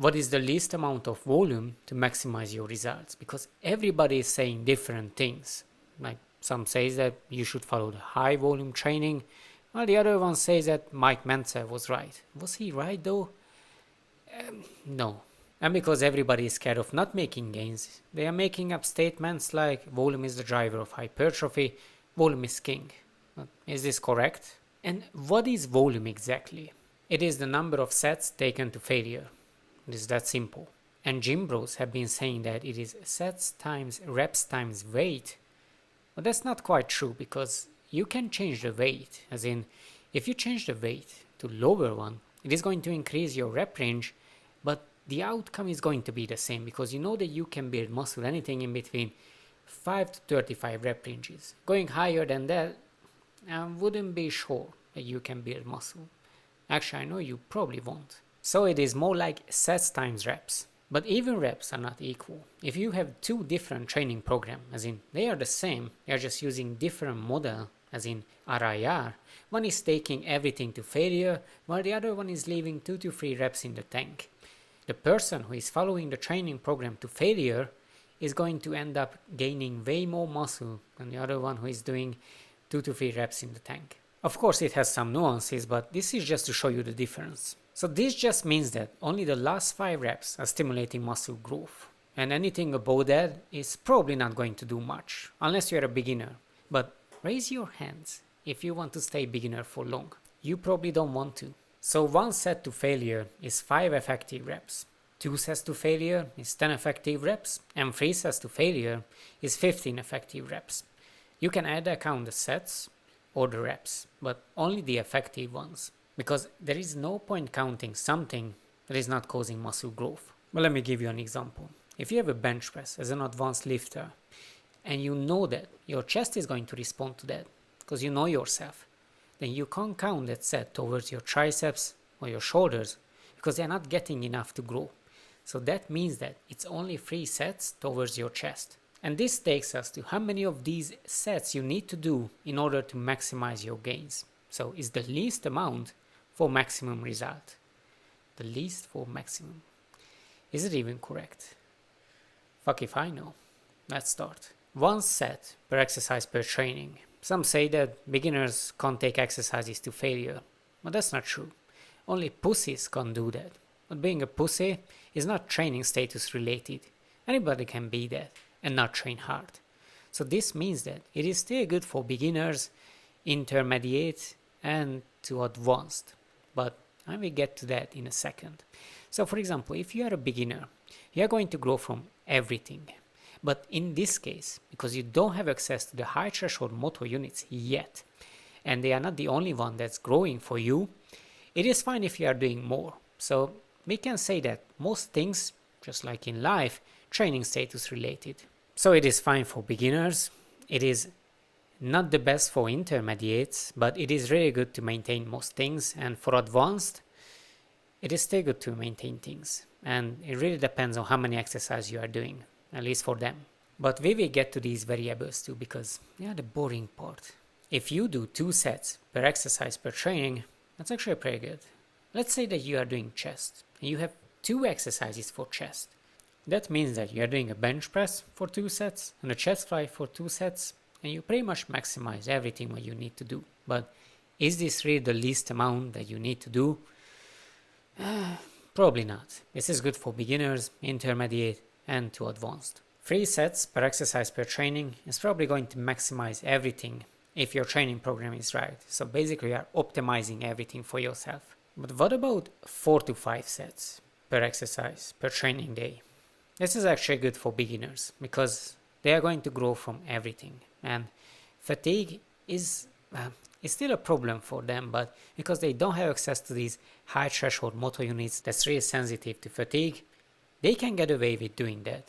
what is the least amount of volume to maximize your results, because everybody is saying different things. Like some says that you should follow the high volume training, while the other one says that Mike Mentzer was right. Was he right though? No. And because everybody is scared of not making gains, they are making up statements like volume is the driver of hypertrophy, volume is king. Is this correct? And what is volume exactly? It is the number of sets taken to failure. It is that simple. And gym bros have been saying that it is sets times reps times weight. But that's not quite true, because you can change the weight. As in, if you change the weight to lower one, it is going to increase your rep range, but the outcome is going to be the same, because you know that you can build muscle anything in between 5 to 35 rep ranges. Going higher than that, I wouldn't be sure that you can build muscle. Actually, I know you probably won't. So it is more like sets times reps. But even reps are not equal. If you have two different training programs, as in they are the same, they are just using different model, as in RIR, one is taking everything to failure, while the other one is leaving 2 to 3 reps in the tank. The person who is following the training program to failure is going to end up gaining way more muscle than the other one who is doing 2 to 3 reps in the tank. Of course it has some nuances, but this is just to show you the difference. So this just means that only the last 5 reps are stimulating muscle growth. And anything above that is probably not going to do much, unless you're a beginner. But raise your hands if you want to stay beginner for long. You probably don't want to. So 1 set to failure is 5 effective reps. 2 sets to failure is 10 effective reps. And 3 sets to failure is 15 effective reps. You can either count the sets or the reps, but only the effective ones. Because there is no point counting something that is not causing muscle growth. But let me give you an example. If you have a bench press as an advanced lifter, and you know that your chest is going to respond to that, because you know yourself, then you can't count that set towards your triceps or your shoulders, because they're not getting enough to grow. So that means that it's only 3 sets towards your chest. And this takes us to how many of these sets you need to do in order to maximize your gains. So it's the least amount for maximum result. The least for maximum. Is it even correct? Fuck if I know. Let's start. 1 set per exercise per training. Some say that beginners can't take exercises to failure, but that's not true. Only pussies can do that. But being a pussy is not training status related. Anybody can be that and not train hard. So this means that it is still good for beginners, intermediate and to advanced. But I will get to that in a second. So for example, if you are a beginner, you are going to grow from everything. But in this case, because you don't have access to the high threshold motor units yet, and they are not the only one that's growing for you, it is fine if you are doing more. So we can say that most things, just like in life, training status related. So it is fine for beginners. It is not the best for intermediates, but it is really good to maintain most things. And for advanced, it is still good to maintain things. And it really depends on how many exercises you are doing, at least for them. But we will get to these variables too, because they are the boring part. If you do 2 sets per exercise per training, that's actually pretty good. Let's say that you are doing chest, and you have 2 exercises for chest. That means that you are doing a bench press for 2 sets and a chest fly for 2 sets, and you pretty much maximize everything what you need to do. But is this really the least amount that you need to do? Probably not. This is good for beginners, intermediate, and to advanced. 3 sets per exercise per training is probably going to maximize everything if your training program is right. So basically you are optimizing everything for yourself. But what about 4 to 5 sets per exercise per training day? This is actually good for beginners because they are going to grow from everything. And fatigue is still a problem for them, but because they don't have access to these high threshold motor units that's really sensitive to fatigue, they can get away with doing that.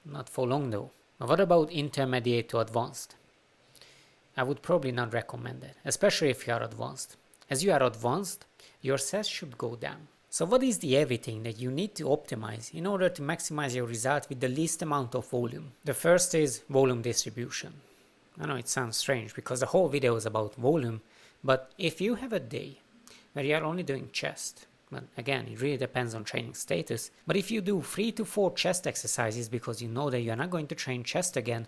Not for long though. But what about intermediate to advanced? I would probably not recommend that, especially if you are advanced. As you are advanced, your sets should go down. So what is the everything that you need to optimize in order to maximize your result with the least amount of volume? The first is volume distribution. I know it sounds strange because the whole video is about volume, but if you have a day where you are only doing chest, But again, it really depends on training status. But if you do 3 to 4 chest exercises because you know that you're not going to train chest again,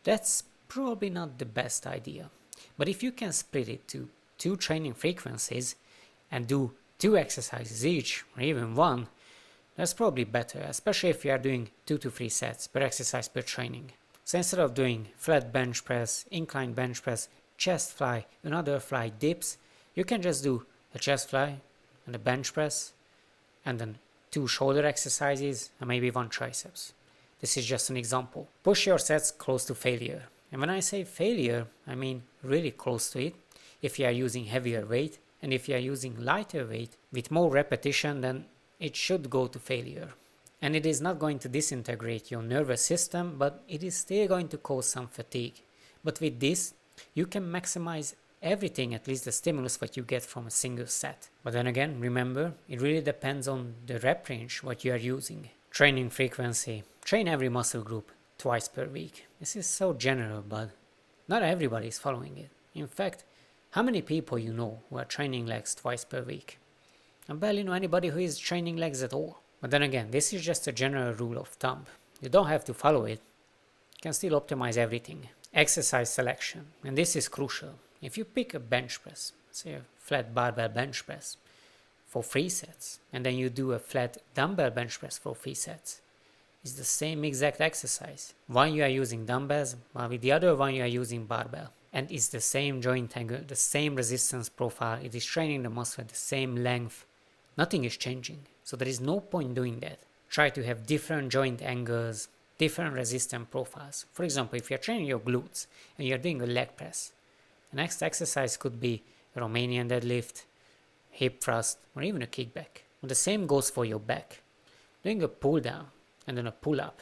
that's probably not the best idea. But if you can split it to 2 training frequencies and do 2 exercises each, or even 1, that's probably better, especially if you are doing 2 to 3 sets per exercise per training. So instead of doing flat bench press, incline bench press, chest fly, another fly, dips, you can just do a chest fly and a bench press, and then 2 shoulder exercises and maybe 1 triceps. This is just an example. Push your sets close to failure. And when I say failure, I mean really close to it. If you are using heavier weight, and if you are using lighter weight with more repetition, then it should go to failure. And it is not going to disintegrate your nervous system, but it is still going to cause some fatigue. But with this, you can maximize everything, at least the stimulus what you get from a single set. But then again, remember, it really depends on the rep range what you are using. Training frequency. Train every muscle group twice per week. This is so general, but not everybody is following it. In fact, how many people you know who are training legs twice per week? I barely know anybody who is training legs at all. But then again, this is just a general rule of thumb. You don't have to follow it. You can still optimize everything. Exercise selection, and this is crucial. If you pick a bench press, say a flat barbell bench press for 3 sets, and then you do a flat dumbbell bench press for 3 sets, it's the same exact exercise. One you are using dumbbells, while with the other one you are using barbell. And it's the same joint angle, the same resistance profile, it is training the muscle at the same length. Nothing is changing, so there is no point doing that. Try to have different joint angles, different resistance profiles. For example, if you're training your glutes and you're doing a leg press, the next exercise could be a Romanian deadlift, hip thrust, or even a kickback. And the same goes for your back. Doing a pull down and then a pull up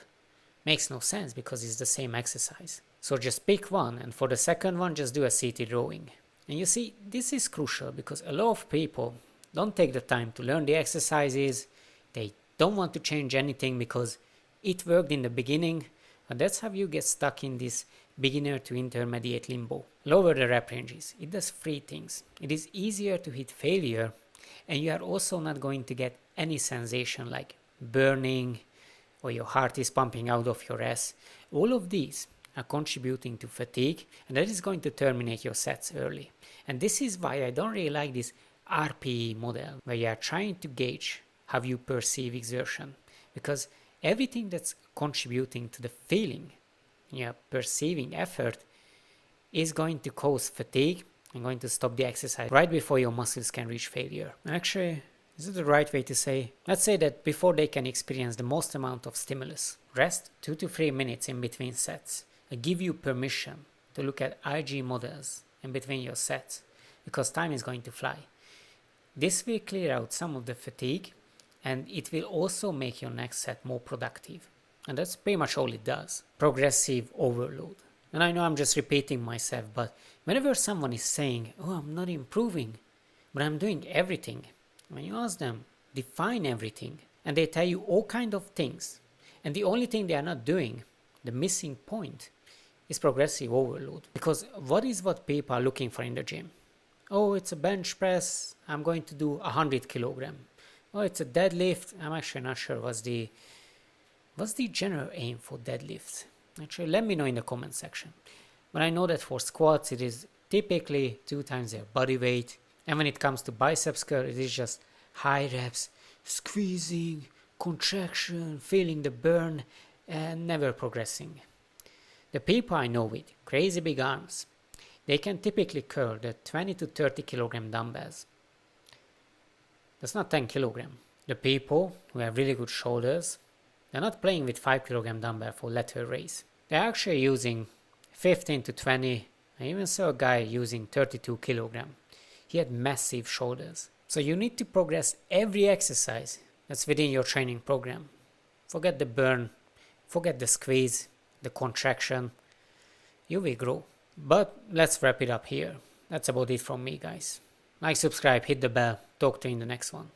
makes no sense because it's the same exercise. So just pick one, and for the second one just do a seated rowing. And you see, this is crucial because a lot of people don't take the time to learn the exercises. They don't want to change anything because it worked in the beginning, and that's how you get stuck in this beginner to intermediate limbo. Lower the rep ranges. It does 3 things. It is easier to hit failure, and you are also not going to get any sensation like burning or your heart is pumping out of your ass. All of these are contributing to fatigue, and that is going to terminate your sets early. And this is why I don't really like this RPE model, where you are trying to gauge how you perceive exertion, because everything that's contributing to the feeling you're perceiving effort is going to cause fatigue and going to stop the exercise right before your muscles can reach failure. Actually, is it the right way to say? Let's say that before they can experience the most amount of stimulus, rest 2 to 3 minutes in between sets. I give you permission to look at IG models in between your sets, because time is going to fly. This will clear out some of the fatigue, and it will also make your next set more productive. And that's pretty much all it does. Progressive overload. And I know I'm just repeating myself, but whenever someone is saying, oh, I'm not improving, but I'm doing everything, when you ask them, define everything, and they tell you all kind of things, and the only thing they are not doing, the missing point, is progressive overload. Because what people are looking for in the gym? Oh, it's a bench press, I'm going to do 100 kilogram. Oh, it's a deadlift, I'm actually not sure what's the general aim for deadlifts. Actually, let me know in the comment section. But I know that for squats, it is typically 2 times their body weight. And when it comes to biceps curl, it is just high reps, squeezing, contraction, feeling the burn, and never progressing. The people I know with crazy big arms, they can typically curl the 20 to 30 kilogram dumbbells. That's not 10 kilogram. The people who have really good shoulders, they're not playing with 5 kilogram dumbbell for lateral raise. They're actually using 15 to 20. I even saw a guy using 32 kilogram. He had massive shoulders. So you need to progress every exercise that's within your training program. Forget the burn, forget the squeeze, the contraction. You will grow. But let's wrap it up here. That's about it from me, guys. Like, subscribe, hit the bell. Talk to you in the next one.